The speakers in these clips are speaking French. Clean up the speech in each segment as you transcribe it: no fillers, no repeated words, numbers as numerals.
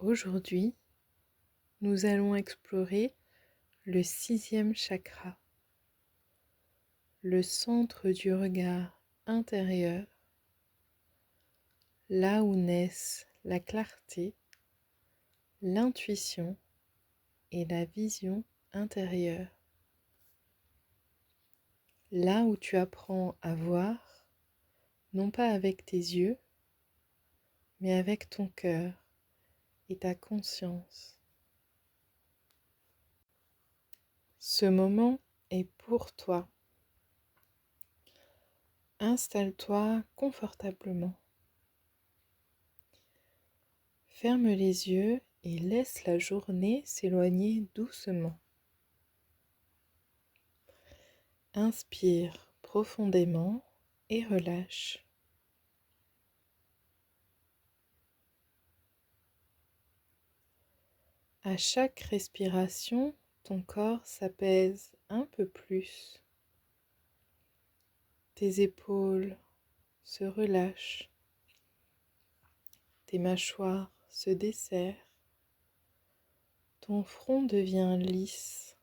Aujourd'hui, nous allons explorer le 6e chakra, le centre du regard intérieur, là où naissent la clarté, l'intuition et la vision intérieure. Là où tu apprends à voir, non pas avec tes yeux, mais avec ton cœur et ta conscience. Ce moment est pour toi. Installe-toi confortablement. Ferme les yeux et laisse la journée s'éloigner doucement. Inspire profondément et relâche. À chaque respiration, ton corps s'apaise un peu plus. Tes épaules se relâchent. Tes mâchoires se desserrent. Ton front devient lisse.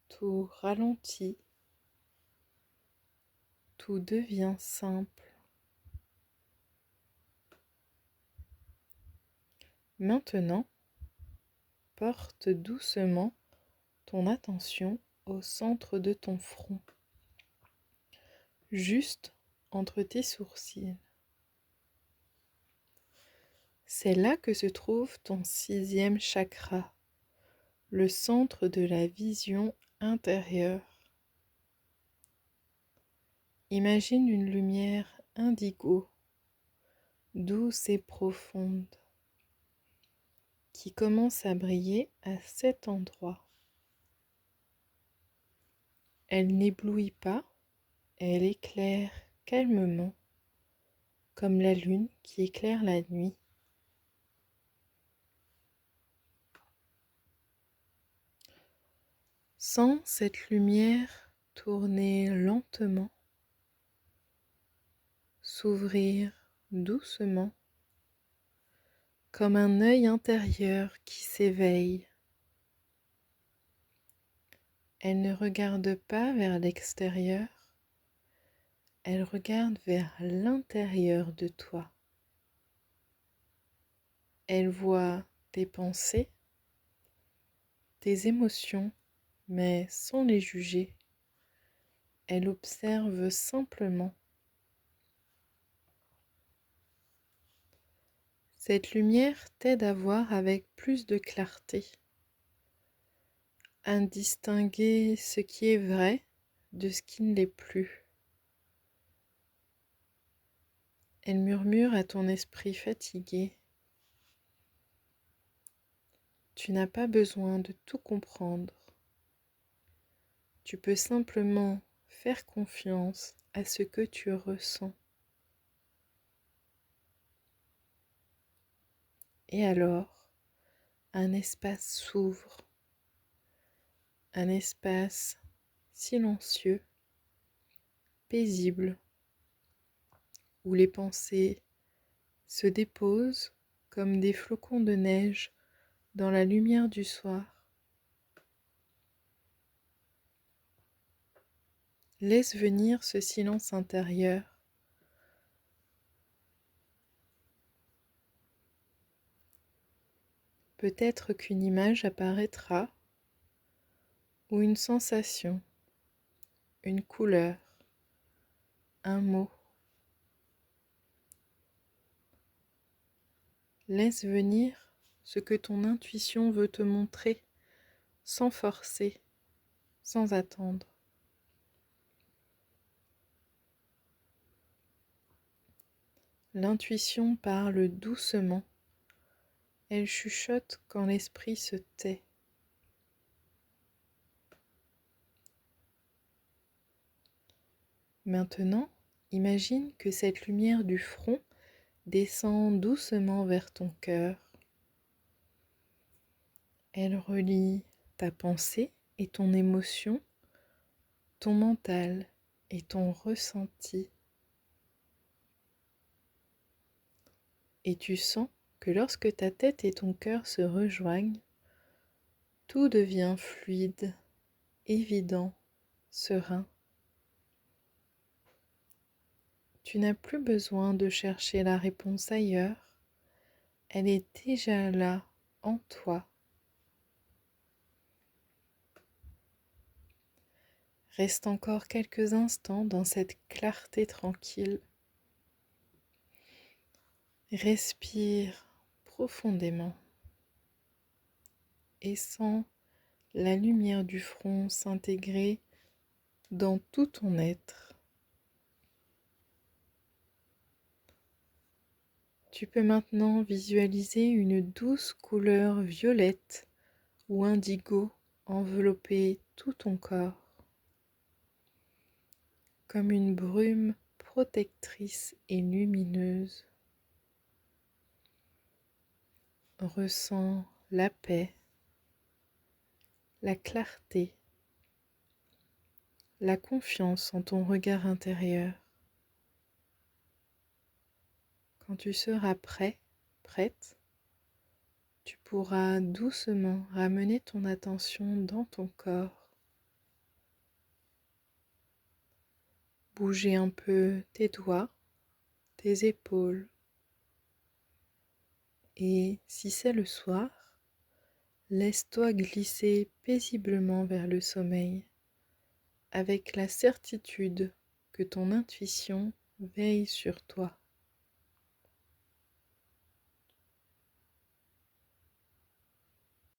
Tout ralentit. Tout devient simple. Maintenant, porte doucement ton attention au centre de ton front, juste entre tes sourcils. C'est là que se trouve ton 6e chakra, le centre de la vision intérieure. Imagine une lumière indigo, douce et profonde, qui commence à briller à cet endroit. Elle n'éblouit pas, elle éclaire calmement, comme la lune qui éclaire la nuit. Sens cette lumière tourner lentement, s'ouvrir doucement, comme un œil intérieur qui s'éveille. Elle ne regarde pas vers l'extérieur, elle regarde vers l'intérieur de toi. Elle voit tes pensées, tes émotions, mais sans les juger. Elle observe simplement. Cette lumière t'aide à voir avec plus de clarté, à distinguer ce qui est vrai de ce qui ne l'est plus. Elle murmure à ton esprit fatigué. Tu n'as pas besoin de tout comprendre. Tu peux simplement faire confiance à ce que tu ressens. Et alors, un espace s'ouvre, un espace silencieux, paisible, où les pensées se déposent comme des flocons de neige dans la lumière du soir. Laisse venir ce silence intérieur. Peut-être qu'une image apparaîtra, ou une sensation, une couleur, un mot. Laisse venir ce que ton intuition veut te montrer, sans forcer, sans attendre. L'intuition parle doucement. Elle chuchote quand l'esprit se tait. Maintenant, imagine que cette lumière du front descend doucement vers ton cœur. Elle relie ta pensée et ton émotion, ton mental et ton ressenti. Et tu sens que lorsque ta tête et ton cœur se rejoignent, tout devient fluide, évident, serein. Tu n'as plus besoin de chercher la réponse ailleurs, elle est déjà là, en toi. Reste encore quelques instants dans cette clarté tranquille. Respire profondément et sens la lumière du front s'intégrer dans tout ton être. Tu peux maintenant visualiser une douce couleur violette ou indigo envelopper tout ton corps, comme une brume protectrice et lumineuse. Ressens la paix, la clarté, la confiance en ton regard intérieur. Quand tu seras prêt, prête, tu pourras doucement ramener ton attention dans ton corps. Bouger un peu tes doigts, tes épaules. Et si c'est le soir, laisse-toi glisser paisiblement vers le sommeil, avec la certitude que ton intuition veille sur toi.